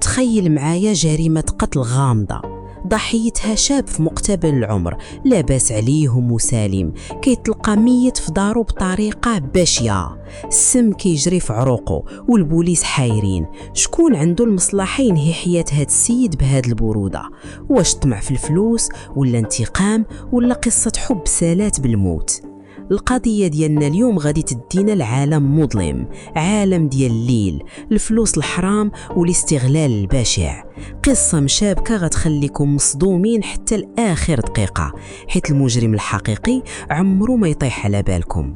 تخيل معايا جريمة قتل غامضة ضحيتها شاب في مقتبل العمر، لاباس عليه ومسالم، كيتلقى ميت في دارو بطريقة بشعة، السم كيجري في عروقه والبوليس حايرين شكون عنده المصلحة ينهي حياة هاد السيد بهاد البرودة. واش طمع في الفلوس ولا انتقام ولا قصة حب سالات بالموت؟ القضية ديالنا اليوم غادي تدينا لعالم مظلم، عالم ديال الليل، الفلوس الحرام والاستغلال البشع. قصة مشابكة غتخليكم مصدومين حتى لآخر دقيقة، حيث المجرم الحقيقي عمرو ما يطيح على بالكم.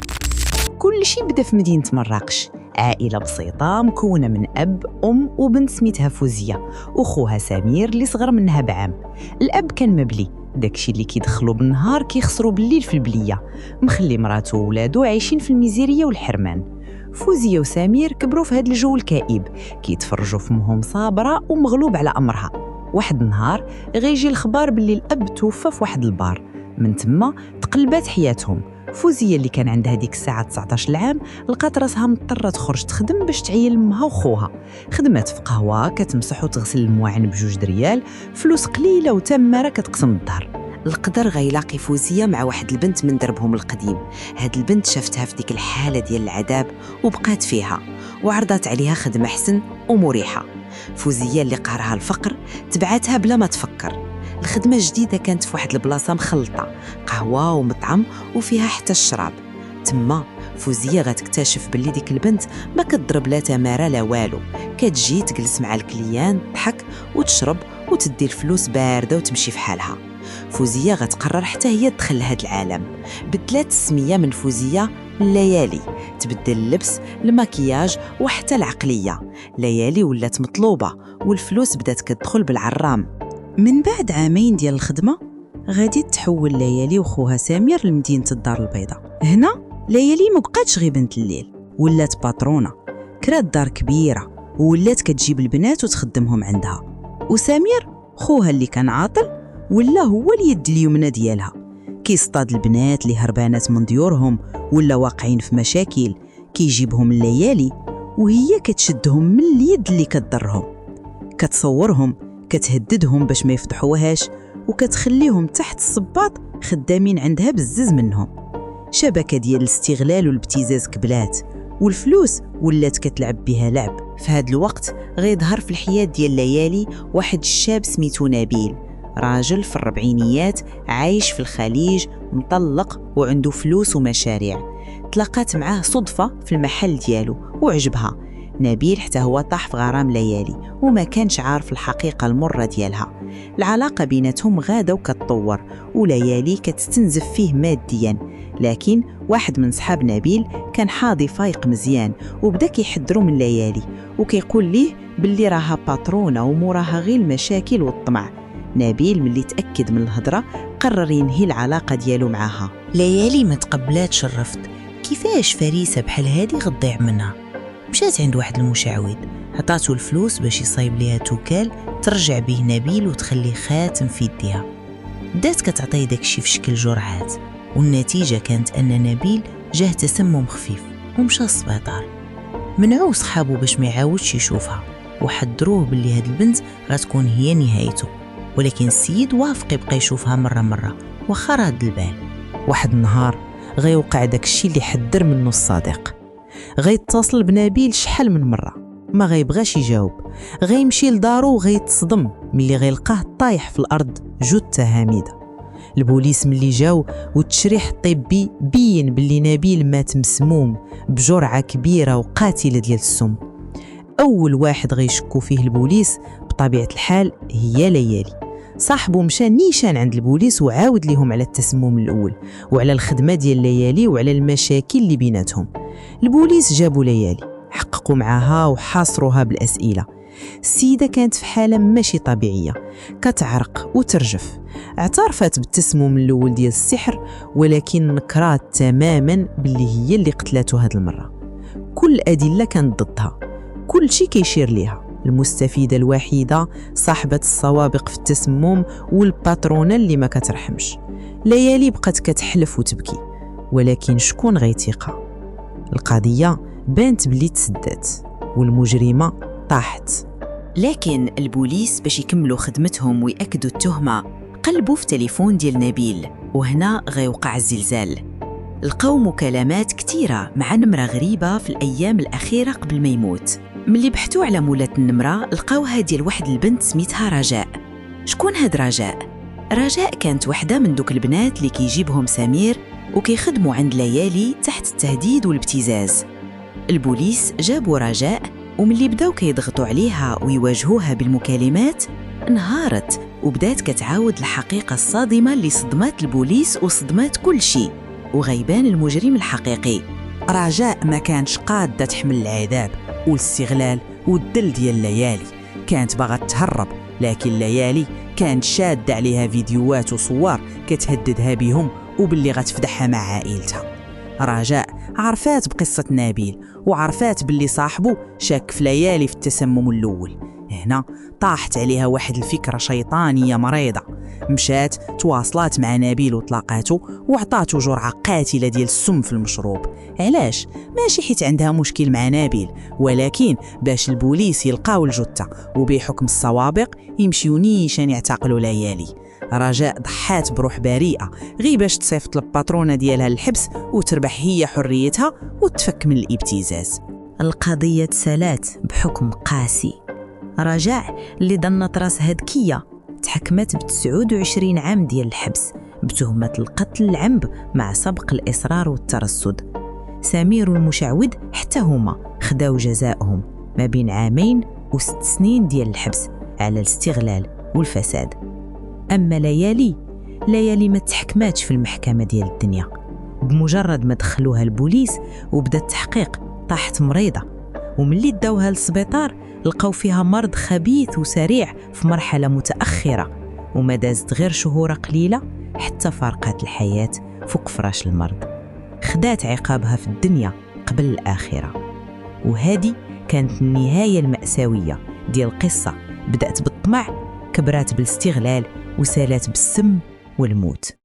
كل شيء بدا في مدينة مراكش، عائلة بسيطة مكونة من أب أم وبنت سميتها فوزية وخوها سمير اللي صغر منها بعام. الأب كان مبلي، داكشي اللي كيدخلوا بالنهار كيخسروا بالليل في البلية، مخلي مراته وولادو عايشين في الميزيرية والحرمان. فوزية وسمير كبروا في هذا الجو الكئيب، كيتفرجوا في امهم صابرة ومغلوب على أمرها. واحد النهار غيجي الخبار باللي الأب توفى في واحد البار، من تما تقلبات حياتهم. فوزية اللي كان عندها ديك الساعة 19 العام لقات راسها مضطرة تخرج تخدم باش تعيل امها وخوها. خدمات في قهوة كتمسح وتغسل المواعن ب2 ريال، فلوس قليلة وتمارة كتقسم الدار. القدر غيلاقي فوزية مع واحد البنت من دربهم القديم. هاد البنت شافتها في ديك الحالة ديال العذاب وبقات فيها، وعرضت عليها خدمة حسن ومريحة. فوزية اللي قهرها الفقر تبعتها بلا ما تفكر. الخدمة الجديدة كانت في واحد البلاصة مخلطة، قهوة ومطعم وفيها حتى الشراب. تما فوزية غتكتشف باللي ديك البنت ما كتضرب لا تمارة لا والو، كتجي تجلس مع الكليان تضحك وتشرب وتدي الفلوس باردة وتمشي في حالها. فوزية غتقرر حتى هي تدخل لهاد العالم. بدلات السمية من فوزية ليالي، تبدل اللبس الماكياج وحتى العقلية. ليالي ولات مطلوبة والفلوس بدات كتدخل بالعرام. من بعد عامين ديال الخدمة غادي تحول ليالي وخوها سمير لمدينة الدار البيضاء. هنا ليالي مبقاتش غير بنت الليل، ولات باترونة، كرات دار كبيرة وولات كتجيب البنات وتخدمهم عندها. وسمير خوها اللي كان عاطل ولا هو اليد اليمنى ديالها، كيصطاد البنات اللي هربانات من ديورهم ولا واقعين في مشاكل، كيجيبهم الليالي وهي كتشدهم من اليد اللي كتضرهم، كتصورهم، كتهددهم باش ما يفتحوهاش، وكتخليهم تحت الصباط خدامين عندها بزز منهم. شبكة ديال الاستغلال والابتزاز كبلات، والفلوس ولات كتلعب بها لعب. في هذا الوقت غيظهر في الحياة ديال ليالي واحد الشاب سميتو نبيل، راجل في الربعينيات عايش في الخليج، مطلق وعنده فلوس ومشاريع. تلاقات معاه صدفة في المحل ديالو وعجبها. نبيل حتى هو طاح في غرام ليالي وما كانش عارف الحقيقة المرة ديالها. العلاقة بيناتهم غادة وكتطور، وليالي كتستنزف فيه ماديا. لكن واحد من صحاب نبيل كان حاضي فايق مزيان وبدا كيحذروا من ليالي وكيقول ليه باللي راها باترونة وموراها غير المشاكل والطمع. نبيل ملي تأكد من الهضرة قرر ينهي العلاقة ديالو معاها. ليالي ما تقبلاتش الرفض، كيفاش فريسة بحال هادي غتضيع منها؟ مشات عند واحد المشعوذ، عطاتو الفلوس باش يصايب ليها توكال ترجع به نبيل وتخلي خاتم في يديها. بدات كتعطيه داكشي في شكل جرعات، والنتيجة كانت أن نبيل جاه تسمم خفيف ومشى السبيطار. منعوه صحابو باش ما يعاودش يشوفها، وحذروه باللي هاد البنت غتكون هي نهايته، ولكن السيد وافق يبقى يشوفها مرة واخا راد البال. واحد النهار غيوقع داكشي اللي حذر منه الصديق، غيتصل بنبيل شحال من مرة ما غيبغاش يجاوب، غيمشي لدارو وغيتصدم ملي غيلقاه طايح في الأرض جثة هامدة. البوليس ملي جاو والتشريح الطبي بين باللي نبيل مات مسموم بجرعة كبيرة وقاتلة ديال السم. أول واحد غيشكو فيه البوليس بطبيعة الحال هي ليالي. صاحبه مشى نيشان عند البوليس وعاود ليهم على التسمم الأول وعلى الخدمة ديال ليالي وعلى المشاكل اللي بيناتهم. البوليس جابوا ليالي، حققوا معاها وحاصروها بالأسئلة. السيدة كانت في حالة ماشي طبيعية، كتعرق وترجف. اعترفت بالتسمم الأول ديال السحر، ولكن نكرات تماما باللي هي اللي قتلته هاد المرة. كل الأدلة كانت ضدها، كل شيء كيشير ليها. المستفيدة الوحيدة صاحبة السوابق في التسمم والباترونة اللي ما كترحمش. ليالي بقت كتحلف وتبكي، ولكن شكون غيتيقها؟ القضية بانت بلي تسدات والمجرمة طاحت. لكن البوليس باش يكملوا خدمتهم ويأكدوا التهمة قلبوا في تليفون ديال نبيل، وهنا غيوقع الزلزال. لقاو مكالمات كتيرة مع نمرة غريبة في الأيام الأخيرة قبل ما يموت. ملي بحثوا على مولات النمرة لقاوها ديال واحد البنت سميتها رجاء. شكون هاد رجاء؟ رجاء كانت وحدة من دوك البنات اللي كيجيبهم سمير وكيخدموا عند ليالي تحت التهديد والابتزاز. البوليس جابوا رجاء، وملي بداو كيضغطوا عليها ويواجهوها بالمكالمات انهارت وبدات كتعاود الحقيقة الصادمة اللي صدمات البوليس وصدمات كل شيء، وغيبان المجرم الحقيقي. رجاء ما كانش قادة تحمل العذاب والاستغلال والدل ديال ليالي، كانت باغا تهرب، لكن ليالي كانت شادة عليها فيديوهات وصور كتهددها بهم وباللي غتفدحها مع عائلتها. رجاء عرفات بقصة نبيل وعرفات باللي صاحبه شاك في ليالي في التسمم الأول. هنا طاحت عليها واحد الفكرة شيطانية مريضة، مشات تواصلات مع نبيل وطلقاته وعطاته جرعة قاتلة ديال السم في المشروب. علاش؟ ماشي حيت عندها مشكل مع نبيل، ولكن باش البوليس يلقاو الجثة وبحكم السوابق يمشيو نيشان يعتقلوا ليالي. رجاء ضحات بروح بريئة غير باش تصيفط الباترونة ديالها للحبس وتربح هي حريتها وتفك من الابتزاز. القضية تسالات بحكم قاسي. رجاء اللي ضنت راسها ذكية تحكمت ب29 عام ديال الحبس بتهمة القتل العمد مع سبق الإصرار والترصد. سمير والمشعوذ حتى هما خداو جزائهم ما بين 2 و6 سنين ديال الحبس على الاستغلال والفساد. أما ليالي ما تحكماتش في المحكمة ديال الدنيا. بمجرد ما دخلوها البوليس وبدا التحقيق طاحت مريضة، وملي داوها للسبيطار لقاو فيها مرض خبيث وسريع في مرحلة متأخرة، وما دازت غير شهور قليلة حتى فارقات الحياة فوق فراش المرض. خدات عقابها في الدنيا قبل الآخرة. وهذه كانت النهاية المأساوية ديال قصة بدأت بالطمع كبرات بالاستغلال وسالات بالسم والموت.